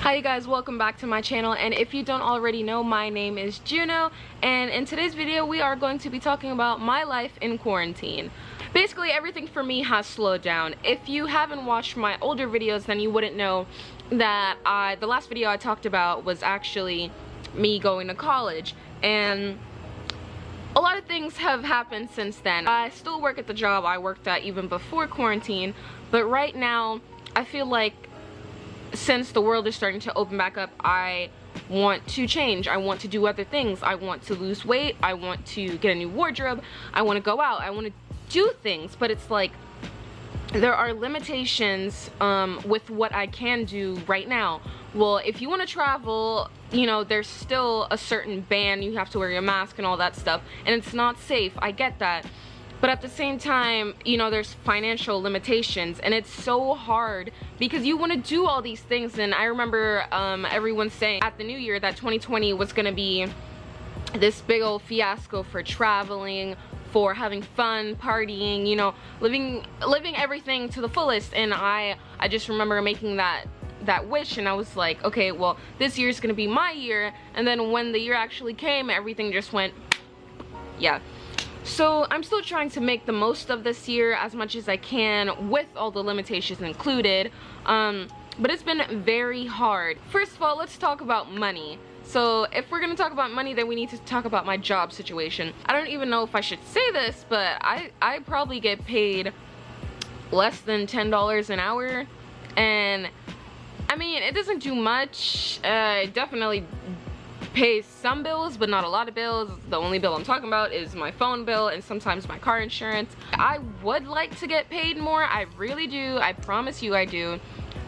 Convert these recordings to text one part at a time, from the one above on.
Hi you guys, welcome back to my channel, and if you don't already know, my name is Juno, and in today's video we are going to be talking about my life in quarantine. Basically everything for me has slowed down. If you haven't watched my older videos, then you wouldn't know that the last video I talked about was actually me going to college, and a lot of things have happened since then. I still work at the job I worked at even before quarantine, but right now I feel like since the world is starting to open back up, I want to change. I want to do other things. I want to lose weight. I want to get a new wardrobe. I want to go out. I want to do things, but it's like there are limitations with what I can do right now. Well, if you want to travel, you know, there's still a certain ban. You have to wear your mask and all that stuff, and it's not safe. I get that. But at the same time, you know, there's financial limitations, and it's so hard because you want to do all these things. And I remember everyone saying at the new year that 2020 was going to be this big old fiasco for traveling, for having fun, partying, you know, living everything to the fullest. And I just remember making that wish, and I was like, okay, well, this year's going to be my year. And then when the year actually came, everything just went, yeah. So I'm still trying to make the most of this year as much as I can with all the limitations included, but it's been very hard. First of all, let's talk about money. So if we're gonna talk about money, then we need to talk about my job situation. I don't even know if I should say this, but I probably get paid less than $10 an hour, and I mean, it doesn't do much. It definitely pays some bills, but not a lot of bills. The only bill I'm talking about is my phone bill and sometimes my car insurance. I would like to get paid more. I really do. I promise you I do.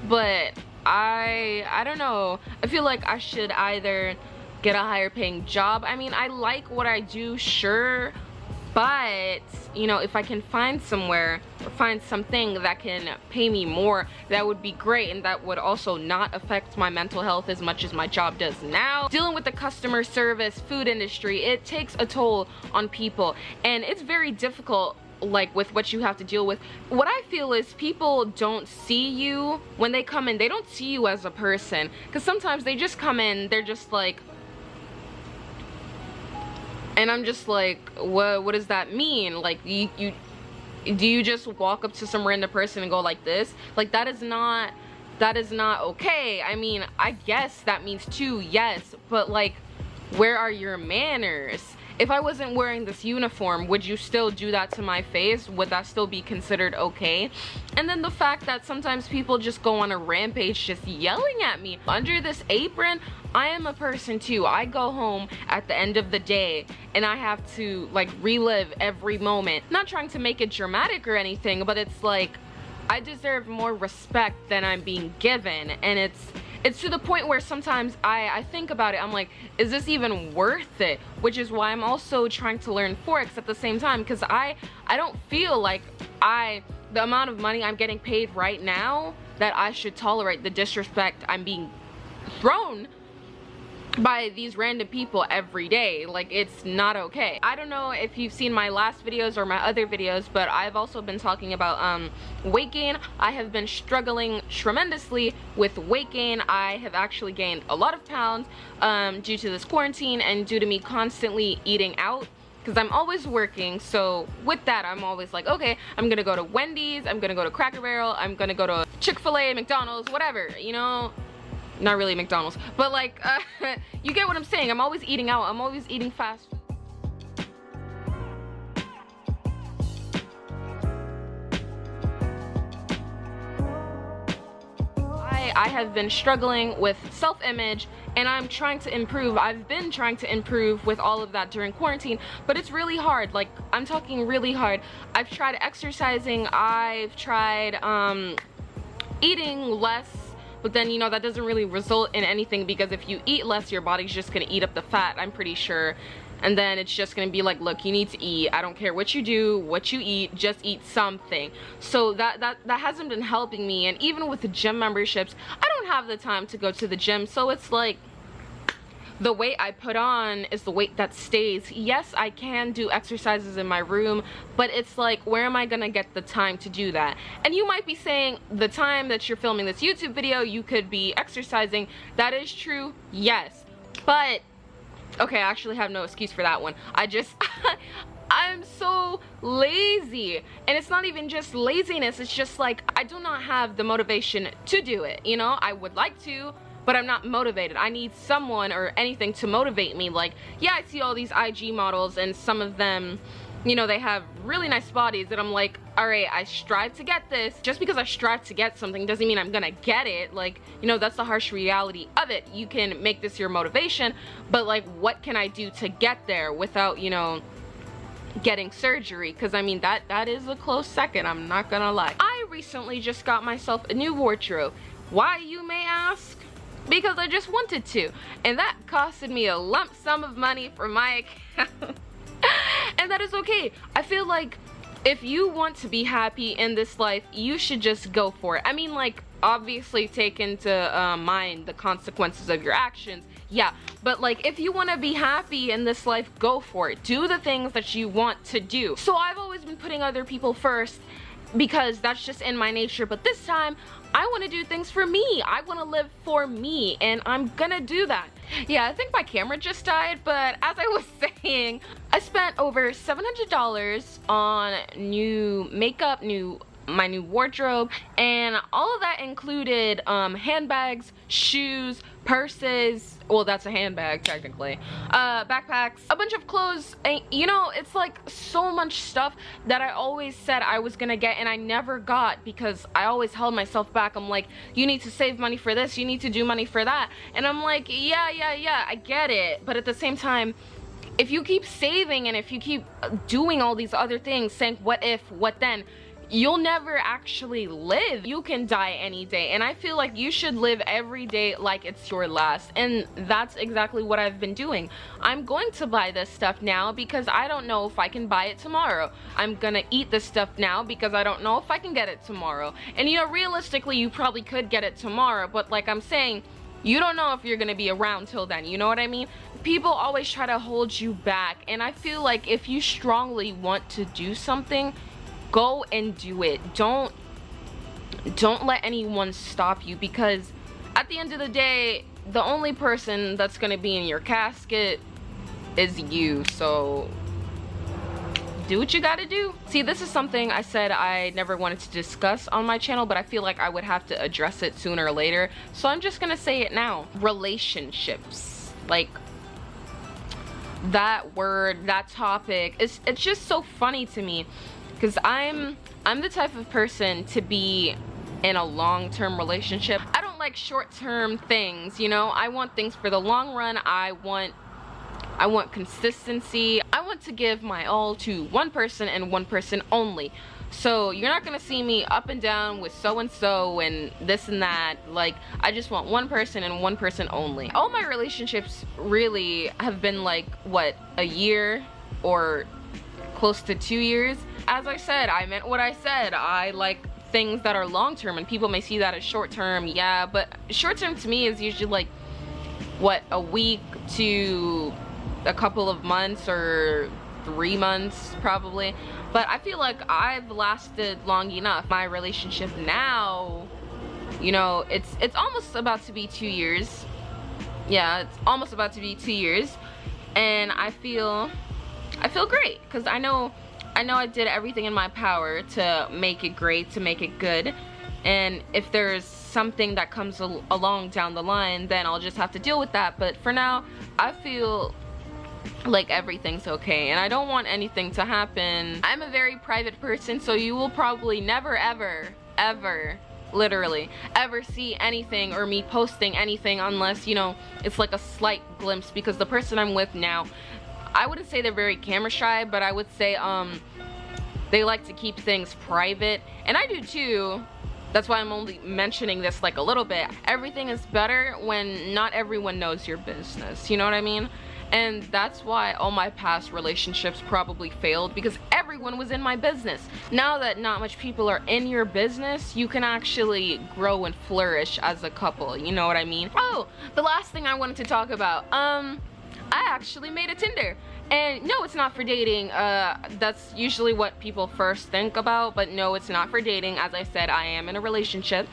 But I don't know. I feel like I should either get a higher paying job. I mean, I like what I do, sure, but you know, if I can find somewhere or find something that can pay me more, that would be great, and that would also not affect my mental health as much as my job does now. Dealing with the customer service food industry, it takes a toll on people, and it's very difficult, like with what you have to deal with. What I feel is people don't see you when they come in. They don't see you as a person, because sometimes they just come in, they're just like, and I'm just like, what does that mean? Like, do you just walk up to some random person and go like this? Like, that is not okay. I mean, I guess that means too, yes, but like, where are your manners? If I wasn't wearing this uniform, would you still do that to my face? Would that still be considered okay? And then the fact that sometimes people just go on a rampage just yelling at me. Under this apron, I am a person too. I go home at the end of the day and I have to like relive every moment. Not trying to make it dramatic or anything, but it's like, I deserve more respect than I'm being given, and it's to the point where sometimes I think about it, I'm like, is this even worth it? Which is why I'm also trying to learn Forex at the same time, because I don't feel like the amount of money I'm getting paid right now, that I should tolerate the disrespect I'm being thrown by these random people every day. Like, it's not okay. I don't know if you've seen my last videos or my other videos, but I've also been talking about weight gain. I have been struggling tremendously with weight gain. I have actually gained a lot of pounds due to this quarantine and due to me constantly eating out, because I'm always working. So with that, I'm always like, okay, I'm gonna go to Wendy's, I'm gonna go to Cracker Barrel, I'm gonna go to Chick-fil-A, McDonald's, whatever, you know. Not really McDonald's, but like, you get what I'm saying. I'm always eating out. I'm always eating fast food. I have been struggling with self-image, and I'm trying to improve. I've been trying to improve with all of that during quarantine, but it's really hard. Like, I'm talking really hard. I've tried exercising. I've tried eating less. But then, you know, that doesn't really result in anything, because if you eat less, your body's just gonna eat up the fat, I'm pretty sure. And then it's just gonna be like, look, you need to eat. I don't care what you do, what you eat, just eat something. So that hasn't been helping me. And even with the gym memberships, I don't have the time to go to the gym. So it's like, the weight I put on is the weight that stays. Yes, I can do exercises in my room, but it's like, where am I gonna get the time to do that? And you might be saying, the time that you're filming this YouTube video, you could be exercising. That is true, yes. But, okay, I actually have no excuse for that one. I'm so lazy, and it's not even just laziness, it's just like I do not have the motivation to do it, you know? I would like to, but I'm not motivated. I need someone or anything to motivate me. Like, yeah, I see all these IG models, and some of them, you know, they have really nice bodies, and I'm like, alright, I strive to get this. Just because I strive to get something doesn't mean I'm gonna get it. Like, you know, that's the harsh reality of it. You can make this your motivation, but like, what can I do to get there without, you know, getting surgery? Because I mean, that is a close second, I'm not gonna lie. I recently just got myself a new wardrobe. Why, you may ask? Because I just wanted to, and that costed me a lump sum of money from my account. And that is okay. I feel like if you want to be happy in this life, you should just go for it. I mean, like, obviously take into mind the consequences of your actions, yeah, but like, if you want to be happy in this life, go for it. Do the things that you want to do. So I've always been putting other people first because that's just in my nature, but this time I want to do things for me. I want to live for me, and I'm gonna do that. Yeah, I think my camera just died, but as I was saying, I spent over $700 on new makeup, my new wardrobe, and all of that included handbags, shoes, purses, well, that's a handbag technically, backpacks, a bunch of clothes, and you know, it's like so much stuff that I always said I was gonna get and I never got because I always held myself back. I'm like, you need to save money for this, you need to do money for that, and I'm like, yeah, I get it, but at the same time, if you keep saving and if you keep doing all these other things, saying what if, what then, you'll never actually live. You can die any day, and I feel like you should live every day like it's your last, and that's exactly what I've been doing. I'm going to buy this stuff now because I don't know if I can buy it tomorrow. I'm gonna eat this stuff now because I don't know if I can get it tomorrow. And you know, realistically, you probably could get it tomorrow, but like I'm saying, you don't know if you're gonna be around till then, you know what I mean? People always try to hold you back, and I feel like if you strongly want to do something, go and do it. Don't let anyone stop you, because at the end of the day, the only person that's gonna be in your casket is you. So do what you gotta do. See, this is something I said I never wanted to discuss on my channel, but I feel like I would have to address it sooner or later, so I'm just gonna say it now. Relationships, like, that word, that topic, it's just so funny to me. Because I'm the type of person to be in a long-term relationship. I don't like short-term things, you know? I want things for the long run. I want consistency. I want to give my all to one person and one person only. So you're not gonna see me up and down with so-and-so and this and that. Like, I just want one person and one person only. All my relationships really have been like, what, a year or close to 2 years. As I said, I meant what I said. I like things that are long-term, and people may see that as short-term, yeah, but short-term to me is usually like, what, a week to a couple of months or 3 months probably. But I feel like I've lasted long enough. My relationship now, you know, it's almost about to be 2 years. Yeah, it's almost about to be 2 years, and I feel great, because I know I did everything in my power to make it great, to make it good, and if there's something that comes along down the line, then I'll just have to deal with that. But for now, I feel like everything's okay, and I don't want anything to happen. I'm a very private person, so you will probably never ever literally ever see anything or me posting anything unless, you know, it's like a slight glimpse, because the person I'm with now, I wouldn't say they're very camera shy, but I would say they like to keep things private, and I do too. That's why I'm only mentioning this like a little bit. Everything is better when not everyone knows your business, you know what I mean? And that's why all my past relationships probably failed, because everyone was in my business. Now that not much people are in your business, you can actually grow and flourish as a couple, you know what I mean? Oh, the last thing I wanted to talk about, I actually made a Tinder. And no, it's not for dating. That's usually what people first think about, but no, it's not for dating. As I said, I am in a relationship.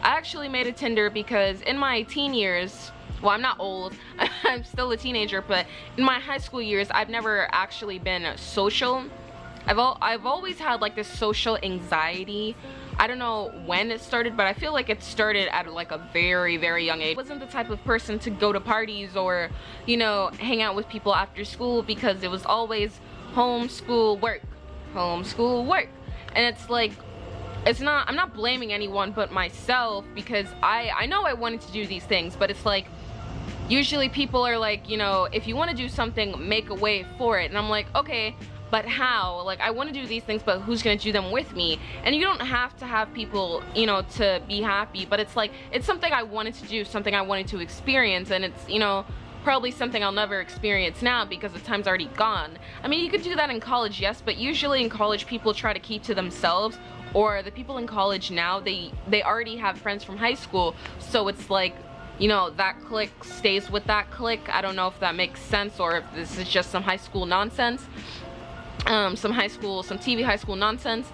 I actually made a Tinder because in my teen years, well, I'm not old, I'm still a teenager, but in my high school years, I've never actually been social. I've always had like this social anxiety. I don't know when it started, but I feel like it started at like a very, very young age. I wasn't the type of person to go to parties or, you know, hang out with people after school, because it was always home, school, work, home, school, work. And it's like, I'm not blaming anyone but myself, because I know I wanted to do these things, but it's like, usually people are like, you know, if you want to do something, make a way for it. And I'm like, okay, but how? Like, I want to do these things, but who's gonna do them with me? And you don't have to have people, you know, to be happy, but it's like, it's something I wanted to do, something I wanted to experience, and it's, you know, probably something I'll never experience now because the time's already gone. I mean, you could do that in college, yes, but usually in college people try to keep to themselves, or the people in college now, they already have friends from high school, so it's like, you know, that clique stays with that clique. I don't know if that makes sense, or if this is just some high school nonsense. Some TV high school nonsense.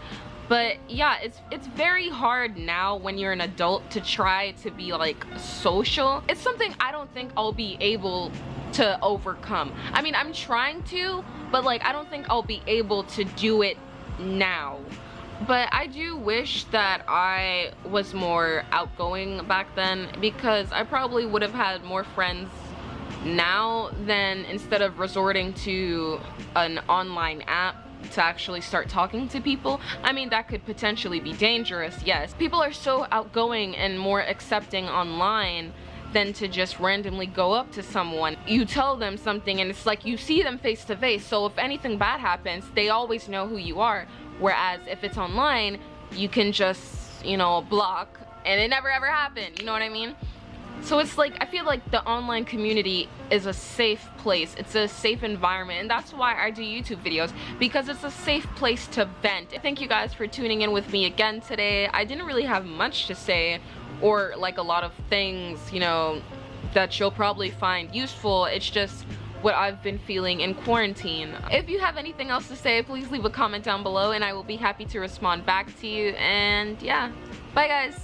But yeah, it's very hard now when you're an adult to try to be like social. It's something I don't think I'll be able to overcome. I mean, I'm trying to, but like, I don't think I'll be able to do it now. But I do wish that I was more outgoing back then, because I probably would have had more friends now than instead of resorting to an online app to actually start talking to people. I mean, that could potentially be dangerous, yes. People are so outgoing and more accepting online than to just randomly go up to someone. You tell them something and it's like you see them face to face, so if anything bad happens, they always know who you are. Whereas if it's online, you can just, you know, block and it never ever happened, you know what I mean? So it's like, I feel like the online community is a safe place. It's a safe environment, and that's why I do YouTube videos, because it's a safe place to vent. Thank you guys for tuning in with me again today. I didn't really have much to say, or like a lot of things, you know, that you'll probably find useful. It's just what I've been feeling in quarantine. If you have anything else to say, please leave a comment down below and I will be happy to respond back to you. And yeah, bye guys.